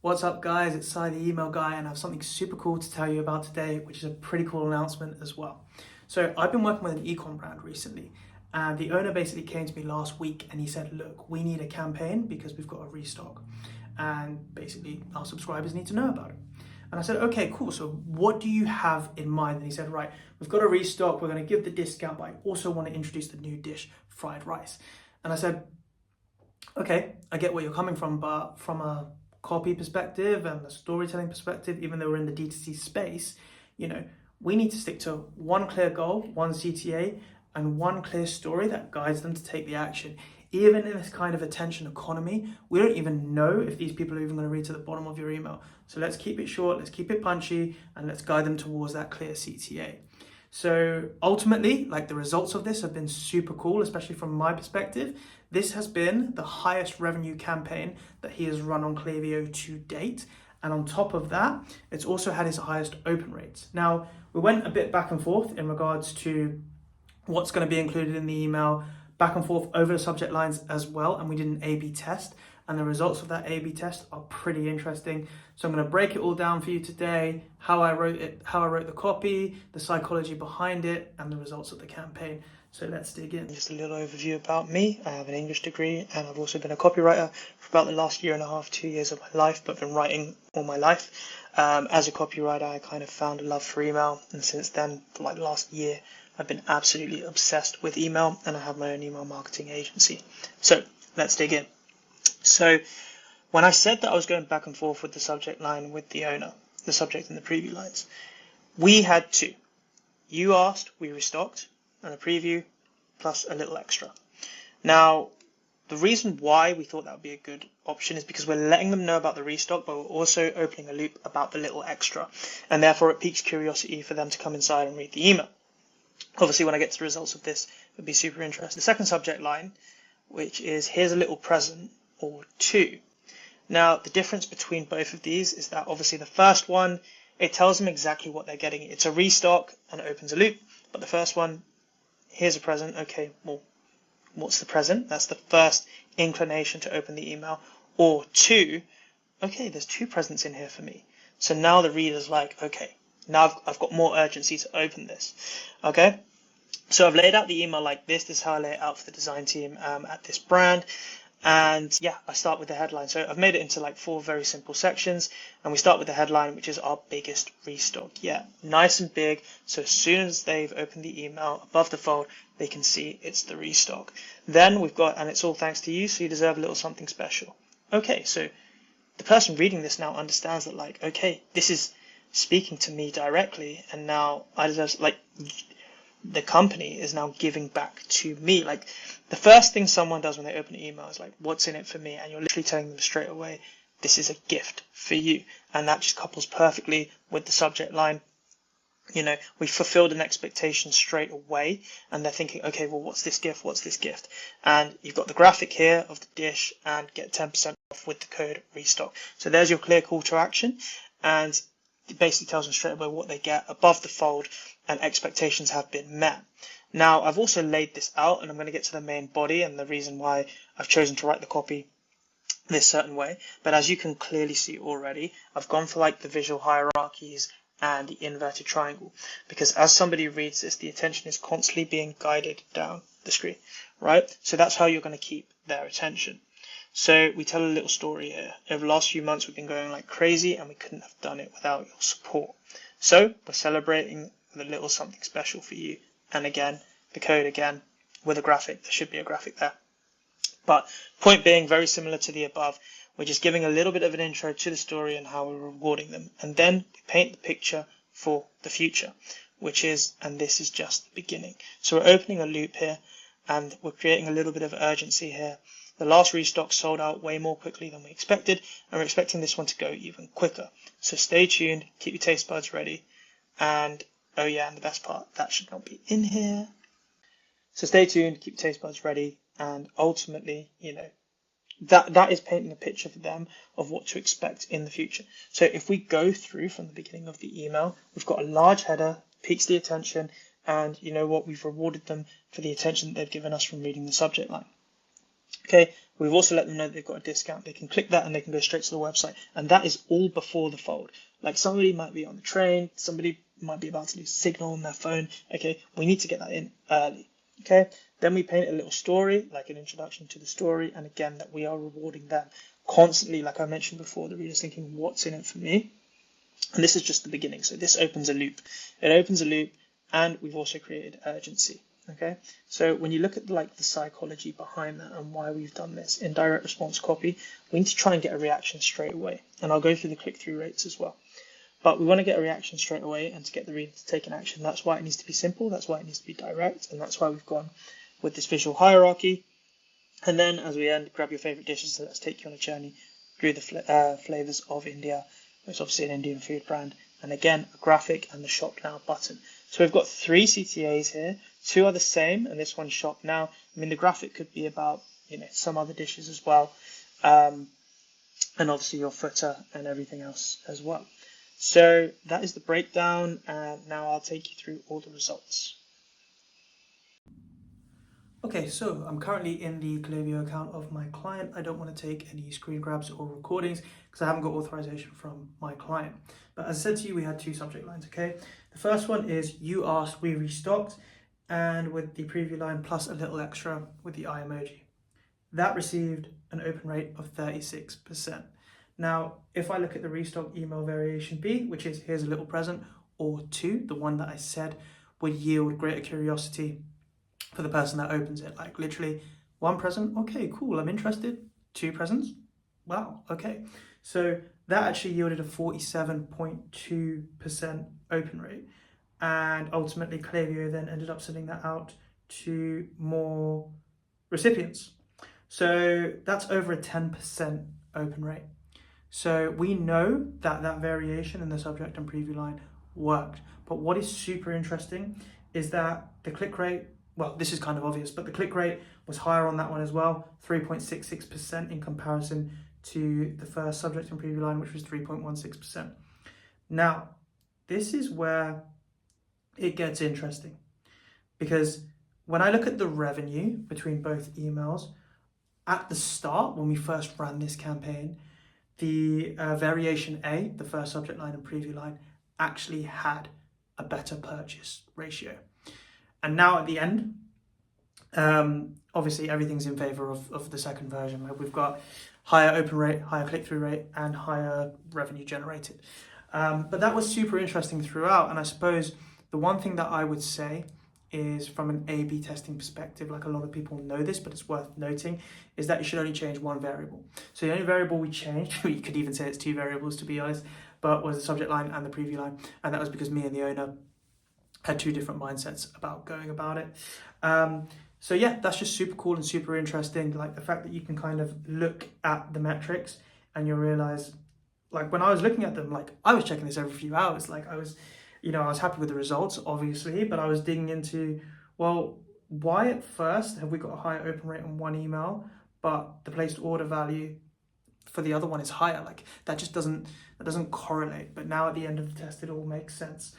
What's up, guys? It's Sai, the email guy, and I have something super cool to tell you about today, which is a pretty cool announcement as well. So I've been working with an ecom brand recently, and the owner basically came to me last week and he said, look, we need a campaign because we've got a restock, and basically our subscribers need to know about it. And I said, okay, cool. So what do you have in mind? And he said, right, we've got a restock. We're going to give the discount, but I also want to introduce the new dish, fried rice. And I said, okay, I get where you're coming from, but from a copy perspective and a storytelling perspective, even though we're in the D2C space, we need to stick to one clear goal, one CTA, and one clear story that guides them to take the action. Even in this kind of attention economy, we don't even know if these people are even going to read to the bottom of your email. So let's keep it short, let's keep it punchy, and let's guide them towards that clear CTA. So ultimately, the results of this have been super cool, especially from my perspective. This has been the highest revenue campaign that he has run on Klaviyo to date. And on top of that, it's also had his highest open rates. Now, we went a bit back and forth in regards to what's going to be included in the email, back and forth over the subject lines as well. And we did an A/B test. And the results of that A/B test are pretty interesting. So I'm going to break it all down for you today, how I wrote it, how I wrote the copy, the psychology behind it, and the results of the campaign. So let's dig in. Just a little overview about me. I have an English degree and I've also been a copywriter for about the last year and a half, 2 years of my life, but been writing all my life. As a copywriter, I kind of found a love for email. And since then, for the last year, I've been absolutely obsessed with email and I have my own email marketing agency. So let's dig in. So when I said that I was going back and forth with the subject line with the owner, the subject and the preview lines, we had two. You asked, we restocked, and a preview plus a little extra. Now, the reason why we thought that would be a good option is because we're letting them know about the restock, but we're also opening a loop about the little extra. And therefore, it piques curiosity for them to come inside and read the email. Obviously, when I get to the results of this, it would be super interesting. The second subject line, which is here's a little present, or two. Now, the difference between both of these is that obviously the first one, it tells them exactly what they're getting. It's a restock and it opens a loop. But the first one, here's a present. Okay, well, what's the present? That's the first inclination to open the email. Or two, okay, there's two presents in here for me. So now the reader's like, okay, now I've got more urgency to open this. Okay. So I've laid out the email like this. This is how I lay it out for the design team at this brand. And yeah, I start with the headline. So I've made it into 4 very simple sections. And we start with the headline, which is our biggest restock yet. Nice and big. So as soon as they've opened the email above the fold, they can see it's the restock. Then we've got, and it's all thanks to you, so you deserve a little something special. Okay, so the person reading this now understands that okay, this is speaking to me directly. And now I deserve, the company is now giving back to me. The first thing someone does when they open an email is what's in it for me? And you're literally telling them straight away, this is a gift for you. And that just couples perfectly with the subject line. We fulfilled an expectation straight away, and they're thinking, okay, well, what's this gift? What's this gift? And you've got the graphic here of the dish and get 10% off with the code restock. So there's your clear call to action. And it basically tells them straight away what they get above the fold, and expectations have been met. Now, I've also laid this out, and I'm going to get to the main body and the reason why I've chosen to write the copy this certain way. But as you can clearly see already, I've gone for the visual hierarchies and the inverted triangle, because as somebody reads this, the attention is constantly being guided down the screen, right? So that's how you're going to keep their attention. So we tell a little story here. Over the last few months, we've been going like crazy, and we couldn't have done it without your support. So we're celebrating with a little something special for you. And again, the code again with a graphic. There should be a graphic there. But point being, very similar to the above, we're just giving a little bit of an intro to the story and how we're rewarding them. And then we paint the picture for the future, which is, and this is just the beginning. So we're opening a loop here, and we're creating a little bit of urgency here. The last restock sold out way more quickly than we expected, and we're expecting this one to go even quicker. So stay tuned, keep your taste buds ready, and oh yeah, and the best part, that should not be in here. So stay tuned, keep your taste buds ready, and ultimately, that is painting a picture for them of what to expect in the future. So if we go through from the beginning of the email, we've got a large header, piques the attention, and you know what, we've rewarded them for the attention that they've given us from reading the subject line. Okay, we've also let them know that they've got a discount. They can click that and they can go straight to the website. And that is all before the fold. Like somebody might be on the train, somebody might be about to lose signal on their phone. Okay, we need to get that in early. Okay, then we paint a little story, like an introduction to the story. And again, that we are rewarding them constantly. Like I mentioned before, the reader's thinking, what's in it for me? And this is just the beginning. So this opens a loop. It opens a loop, and we've also created urgency. Okay, so when you look at the psychology behind that and why we've done this in direct response copy, we need to try and get a reaction straight away. And I'll go through the click-through rates as well. But we want to get a reaction straight away and to get the reader to take an action. That's why it needs to be simple. That's why it needs to be direct. And that's why we've gone with this visual hierarchy. And then as we end, grab your favorite dishes. So let's take you on a journey through the flavors of India. It's obviously an Indian food brand. And again, a graphic and the shop now button. So we've got 3 CTAs here. 2 are the same, and this one's shop now. I mean, the graphic could be about, some other dishes as well. And obviously your footer and everything else as well. So that is the breakdown, and now I'll take you through all the results. Okay, so I'm currently in the Klaviyo account of my client. I don't want to take any screen grabs or recordings because I haven't got authorization from my client. But as I said to you, we had 2 subject lines, okay? The first one is you asked, we restocked, and with the preview line plus a little extra with the eye emoji. That received an open rate of 36%. Now, if I look at the restock email variation B, which is here's a little present, or 2, the one that I said would yield greater curiosity for the person that opens it. Like literally 1 present, okay, cool, I'm interested. 2 presents, wow, okay. So that actually yielded a 47.2% open rate. And ultimately Klaviyo then ended up sending that out to more recipients. So that's over a 10% open rate. So we know that that variation in the subject and preview line worked. But what is super interesting is that the click rate, well, this is kind of obvious, but the click rate was higher on that one as well, 3.66% in comparison to the first subject and preview line, which was 3.16%. Now, this is where it gets interesting, because when I look at the revenue between both emails, at the start, when we first ran this campaign, the variation A, the first subject line and preview line, actually had a better purchase ratio. And now at the end, obviously everything's in favor of the second version. Like we've got higher open rate, higher click-through rate, and higher revenue generated. But that was super interesting throughout. And I suppose the one thing that I would say is from an A/B testing perspective, like a lot of people know this, but it's worth noting, is that you should only change 1 variable. So the only variable we changed, you could even say it's 2 variables to be honest, but was the subject line and the preview line. And that was because me and the owner had 2 different mindsets about going about it. So yeah, that's just super cool and super interesting. Like the fact that you can kind of look at the metrics and you'll realize, like when I was looking at them, like I was checking this every few hours. Like I was happy with the results, obviously, but I was digging into, well, why at first have we got a higher open rate on one email, but the placed order value for the other one is higher? Like that doesn't correlate. But now at the end of the test, it all makes sense.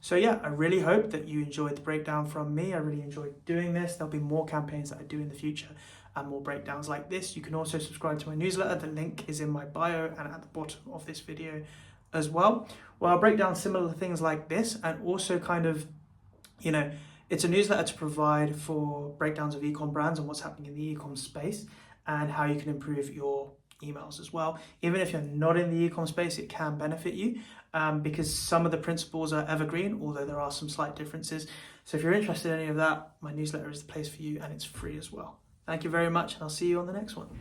So yeah, I really hope that you enjoyed the breakdown from me. I really enjoyed doing this. There'll be more campaigns that I do in the future and more breakdowns like this. You can also subscribe to my newsletter. The link is in my bio and at the bottom of this video as well, where I'll break down similar things like this, and also kind of, it's a newsletter to provide for breakdowns of e-com brands and what's happening in the e-com space and how you can improve your emails as well. Even if you're not in the e-com space, it can benefit you because some of the principles are evergreen, although there are some slight differences. So if you're interested in any of that, my newsletter is the place for you, and it's free as well. Thank you very much, and I'll see you on the next one.